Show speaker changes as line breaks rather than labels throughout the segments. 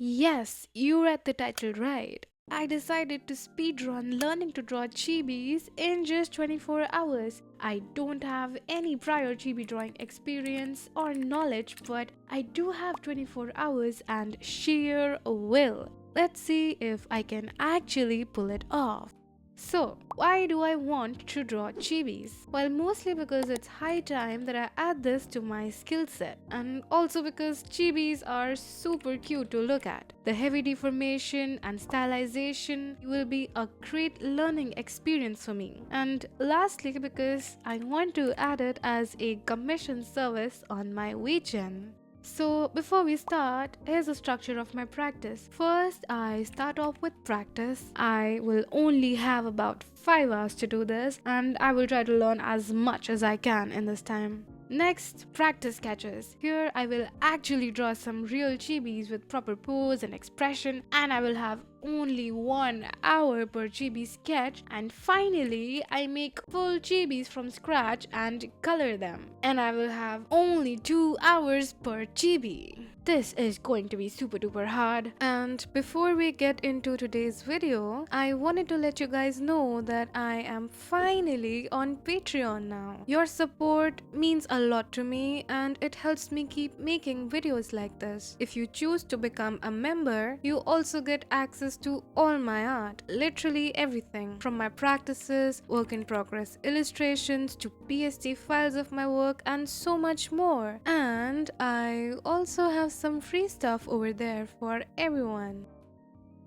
Yes, you read the title right. I decided to speedrun learning to draw chibis in just 24 hours. I don't have any prior chibi drawing experience or knowledge, but I do have 24 hours and sheer will. Let's see if I can actually pull it off. So, why do I want to draw chibis? Well, mostly because it's high time that I add this to my skill set, and also because chibis are super cute to look at. The heavy deformation and stylization will be a great learning experience for me. And lastly, because I want to add it as a commission service on my weekend. So before we start, here's the structure of my practice. First, I start off with practice. I will only have about 5 hours to do this, and I will try to learn as much as I can in this time. Next, practice sketches. Here I will actually draw some real chibis with proper pose and expression, and I will have only 1 hour per chibi sketch. And finally, I make full chibis from scratch and color them, and I will have only 2 hours per chibi. This is going to be super duper hard. And before we get into today's video, I wanted to let you guys know that I am finally on Patreon now. Your support means a lot to me and it helps me keep making videos like this. If you choose to become a member, you also get access to all my art, literally everything from my practices, work in progress illustrations to PSD files of my work and so much more. And I also have some free stuff over there for everyone.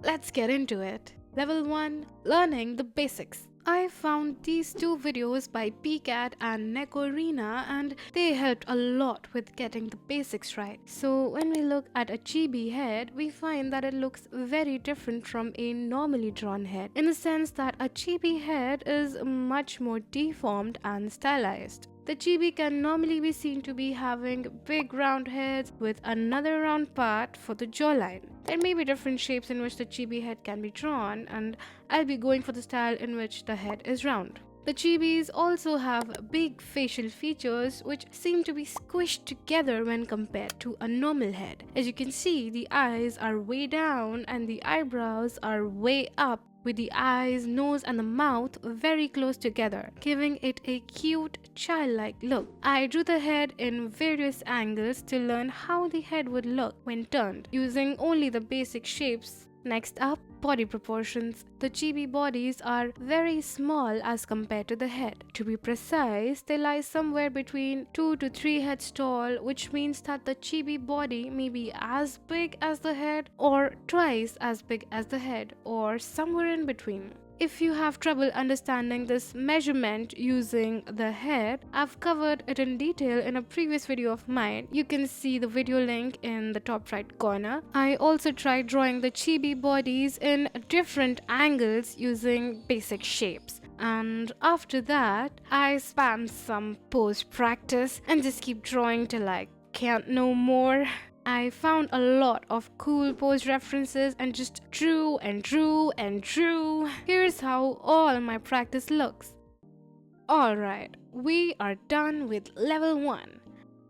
Let's get into it. Level 1, Learning the Basics. I found these 2 videos by PCAT and Nekorina and they helped a lot with getting the basics right. So when we look at a chibi head, we find that it looks very different from a normally drawn head, in the sense that a chibi head is much more deformed and stylized. The chibi can normally be seen to be having big round heads with another round part for the jawline. There may be different shapes in which the chibi head can be drawn, and I'll be going for the style in which the head is round. The chibis also have big facial features which seem to be squished together when compared to a normal head. As you can see, the eyes are way down and the eyebrows are way up, with the eyes, nose and the mouth very close together, giving it a cute, childlike look. I drew the head in various angles to learn how the head would look when turned, using only the basic shapes. Next up, body proportions. The chibi bodies are very small as compared to the head. To be precise, they lie somewhere between 2 to 3 heads tall, which means that the chibi body may be as big as the head or twice as big as the head or somewhere in between. If you have trouble understanding this measurement using the head, I've covered it in detail in a previous video of mine. You can see the video link in the top right corner. I also tried drawing the chibi bodies in different angles using basic shapes. And after that, I spam some pose practice and just keep drawing till I can't no more. I found a lot of cool pose references and just drew and drew and drew. Here's how all my practice looks. Alright, we are done with level 1.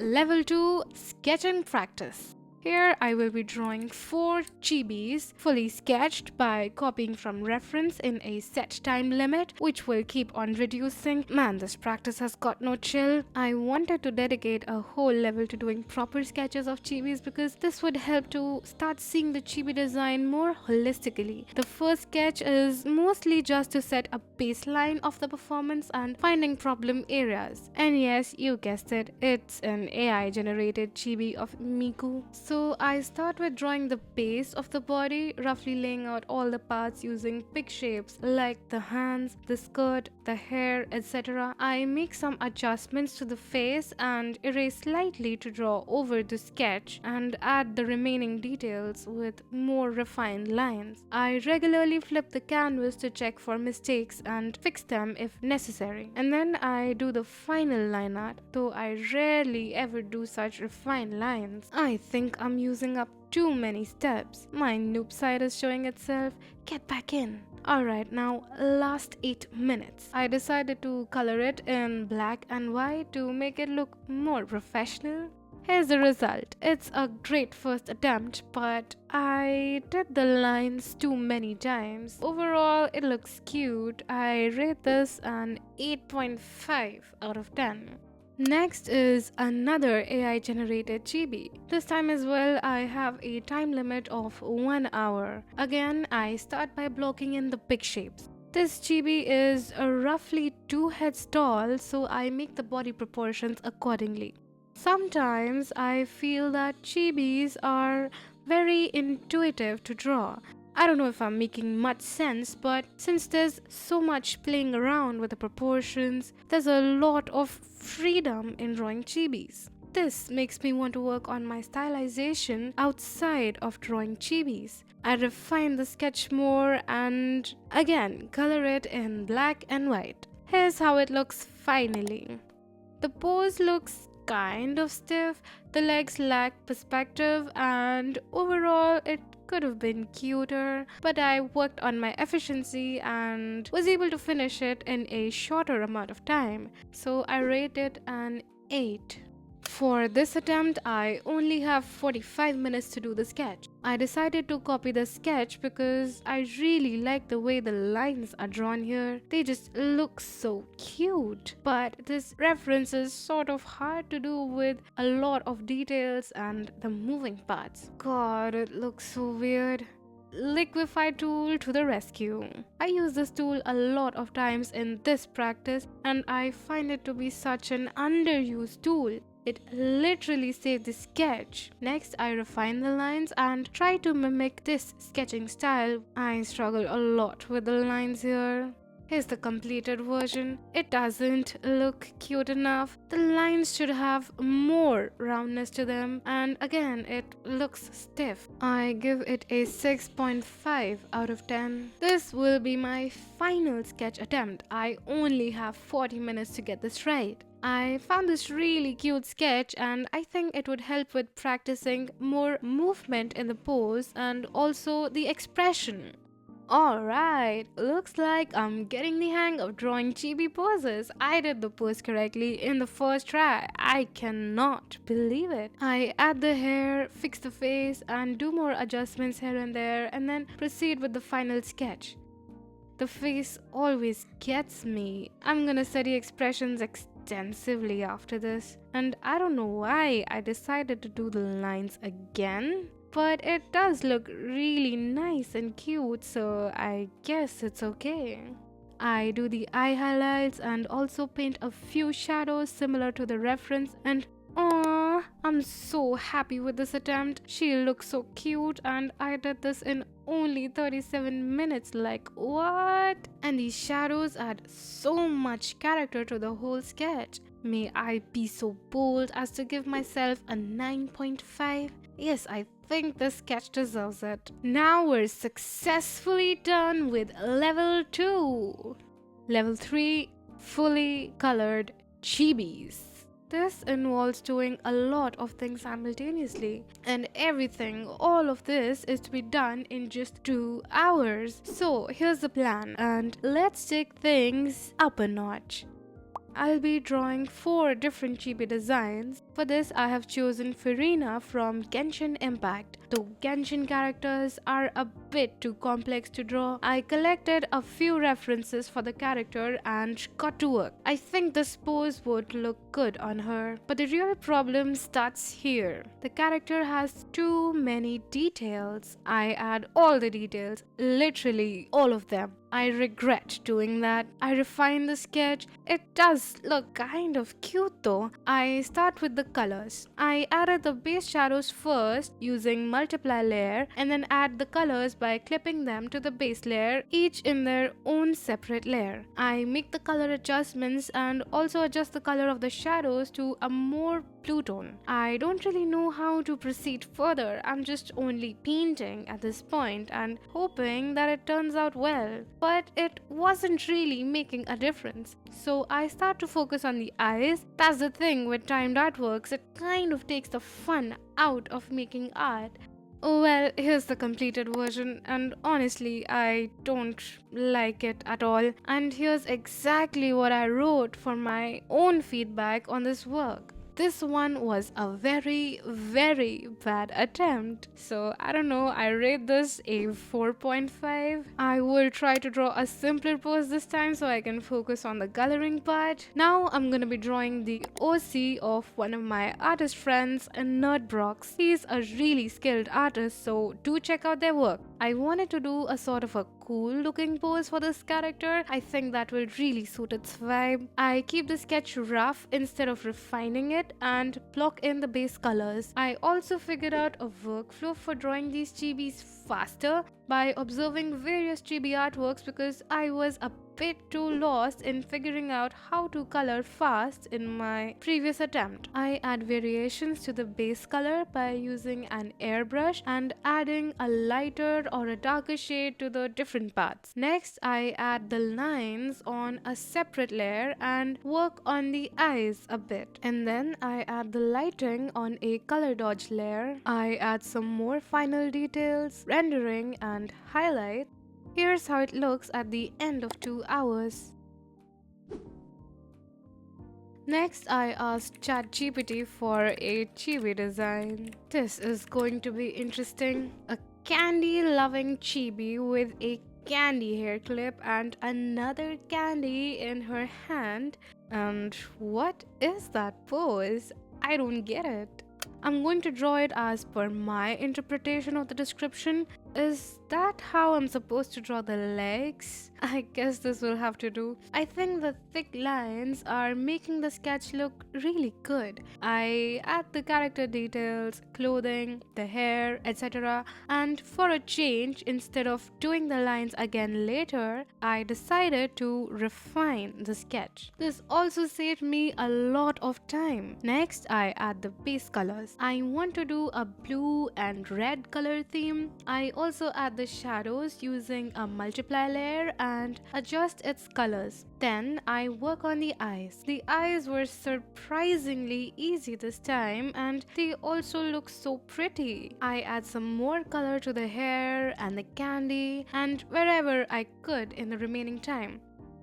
Level 2, Sketching Practice. Here I will be drawing 4 chibis fully sketched by copying from reference in a set time limit, which will keep on reducing. Man, this practice has got no chill. I wanted to dedicate a whole level to doing proper sketches of chibis because this would help to start seeing the chibi design more holistically. The first sketch is mostly just to set a baseline of the performance and finding problem areas. And yes, you guessed it, it's an AI generated chibi of Miku. So I start with drawing the base of the body, roughly laying out all the parts using big shapes like the hands, the skirt, the hair, etc. I make some adjustments to the face and erase slightly to draw over the sketch and add the remaining details with more refined lines. I regularly flip the canvas to check for mistakes and fix them if necessary. And then I do the final line art, though I rarely ever do such refined lines. I think I'm using up too many steps. My noob side is showing itself. Get back in. Alright, now last 8 minutes. I decided to color it in black and white to make it look more professional. Here's the result. It's a great first attempt, but I did the lines too many times. Overall, it looks cute. I rate this an 8.5 out of 10. Next is another AI generated chibi. This time as well, I have a time limit of 1 hour. Again, I start by blocking in the big shapes. This chibi is roughly 2 heads tall, so I make the body proportions accordingly. Sometimes I feel that chibis are very intuitive to draw. I don't know if I'm making much sense, but since there's so much playing around with the proportions, there's a lot of freedom in drawing chibis. This makes me want to work on my stylization outside of drawing chibis. I refine the sketch more and again color it in black and white. Here's how it looks finally. The pose looks kind of stiff, the legs lack perspective, and overall it could have been cuter, but I worked on my efficiency and was able to finish it in a shorter amount of time, so I rate it an 8. For this attempt, I only have 45 minutes to do the sketch. I decided to copy the sketch because I really like the way the lines are drawn here. They just look so cute. But this reference is sort of hard to do with a lot of details and the moving parts. God, it looks so weird. Liquify tool to the rescue. I use this tool a lot of times in this practice and I find it to be such an underused tool. It literally saved the sketch. Next, I refine the lines and try to mimic this sketching style. I struggle a lot with the lines here. Here's the completed version. It doesn't look cute enough. The lines should have more roundness to them, and again, it looks stiff. I give it a 6.5 out of 10. This will be my final sketch attempt. I only have 40 minutes to get this right. I found this really cute sketch and I think it would help with practicing more movement in the pose and also the expression. Alright, looks like I'm getting the hang of drawing chibi poses. I did the pose correctly in the first try. I cannot believe it. I add the hair, fix the face and do more adjustments here and there and then proceed with the final sketch. The face always gets me. I'm gonna study expressions extensively after this. And I don't know why I decided to do the lines again. But it does look really nice and cute, so I guess it's okay. I do the eye highlights and also paint a few shadows similar to the reference and aww, I'm so happy with this attempt. She looks so cute and I did this in only 37 minutes, like what? And these shadows add so much character to the whole sketch. May I be so bold as to give myself a 9.5? Yes, I think this sketch deserves it. Now we're successfully done with level 2. Level 3, fully colored chibis. This involves doing a lot of things simultaneously and all of this is to be done in just 2 hours. So here's the plan and let's take things up a notch. I'll be drawing 4 different chibi designs. For this, I have chosen Furina from Genshin Impact. Though Genshin characters are a bit too complex to draw, I collected a few references for the character and got to work. I think this pose would look good on her, but the real problem starts here. The character has too many details. I add all the details, literally all of them. I regret doing that. I refine the sketch. It does look kind of cute though. I start with the colors. I added the base shadows first using multiply layer and then add the colors by clipping them to the base layer, each in their own separate layer. I make the color adjustments and also adjust the color of the shadows to a more blue tone. I don't really know how to proceed further. I'm just only painting at this point and hoping that it turns out well. But it wasn't really making a difference. So I start to focus on the eyes. That's the thing with timed artworks, it kind of takes the fun out of making art. Well, here's the completed version and honestly, I don't like it at all. And here's exactly what I wrote for my own feedback on this work. this one was a very, very bad attempt. So I don't know, I rate this a 4.5. I will try to draw a simpler pose this time so I can focus on the coloring part. Now I'm gonna be drawing the OC of one of my artist friends, Nerdbrox. He's a really skilled artist, so do check out their work. I wanted to do a sort of a cool looking pose for this character. I think that will really suit its vibe. I keep the sketch rough instead of refining it and block in the base colors. I also figured out a workflow for drawing these chibis faster by observing various chibi artworks because I was a bit too lost in figuring out how to color fast in my previous attempt. I add variations to the base color by using an airbrush and adding a lighter or a darker shade to the different parts. Next, I add the lines on a separate layer and work on the eyes a bit. And then I add the lighting on a color dodge layer. I add some more final details, rendering and highlight. Here's how it looks at the end of 2 hours. Next, I asked ChatGPT for a chibi design. This is going to be interesting. A candy-loving chibi with a candy hair clip and another candy in her hand. And what is that pose? I don't get it. I'm going to draw it as per my interpretation of the description. Is that how I'm supposed to draw the legs? I guess this will have to do. I think the thick lines are making the sketch look really good. I add the character details, clothing, the hair, etc. And for a change, instead of doing the lines again later, I decided to refine the sketch. This also saved me a lot of time. Next, I add the base colors. I want to do a blue and red color theme. I also add the shadows using a multiply layer and adjust its colors. Then I work on the eyes. The eyes were surprisingly easy this time and they also look so pretty. I add some more color to the hair and the candy and wherever I could in the remaining time.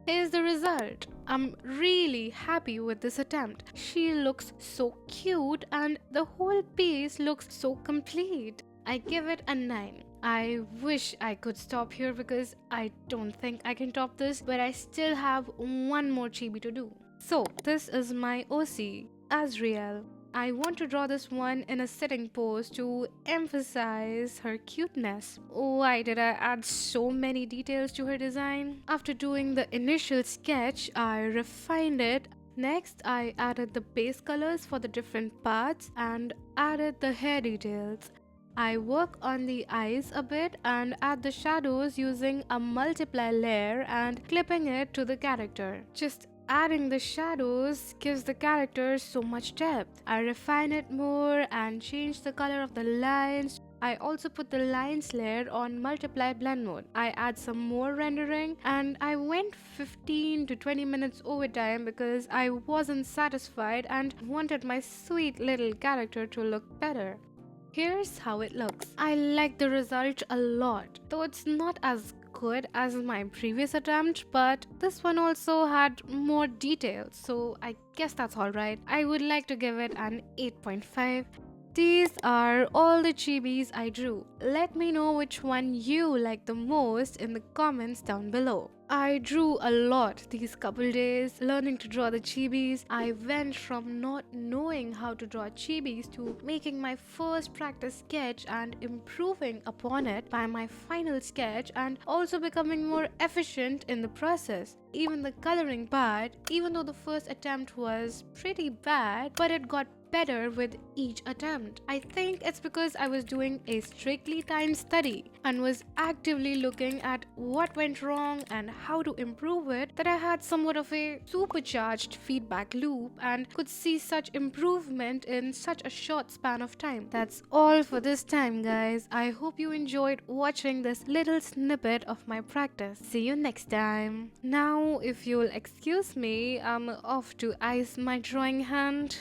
Here's the result. I'm really happy with this attempt. She looks so cute and the whole piece looks so complete. I give it a 9. I wish I could stop here because I don't think I can top this, but I still have one more chibi to do. So this is my OC, Azriel. I want to draw this one in a sitting pose to emphasize her cuteness. Why did I add so many details to her design? After doing the initial sketch, I refined it. Next, I added the base colors for the different parts and added the hair details. I work on the eyes a bit and add the shadows using a multiply layer and clipping it to the character. Just adding the shadows gives the character so much depth. I refine it more and change the color of the lines. I also put the lines layer on multiply blend mode. I add some more rendering and I went 15 to 20 minutes overtime because I wasn't satisfied and wanted my sweet little character to look better. Here's how it looks. I like the result a lot, though it's not as good as my previous attempt, but this one also had more details, so I guess that's alright. I would like to give it an 8.5. These are all the chibis I drew. Let me know which one you like the most in the comments down below. I drew a lot these couple days, learning to draw the chibis. I went from not knowing how to draw chibis to making my first practice sketch and improving upon it by my final sketch and also becoming more efficient in the process. Even the coloring part, even though the first attempt was pretty bad, but it got better with each attempt. I think it's because I was doing a strictly timed study and was actively looking at what went wrong and how to improve it that I had somewhat of a supercharged feedback loop and could see such improvement in such a short span of time. That's all for this time, guys. I hope you enjoyed watching this little snippet of my practice. See you next time. Now, if you'll excuse me, I'm off to ice my drawing hand.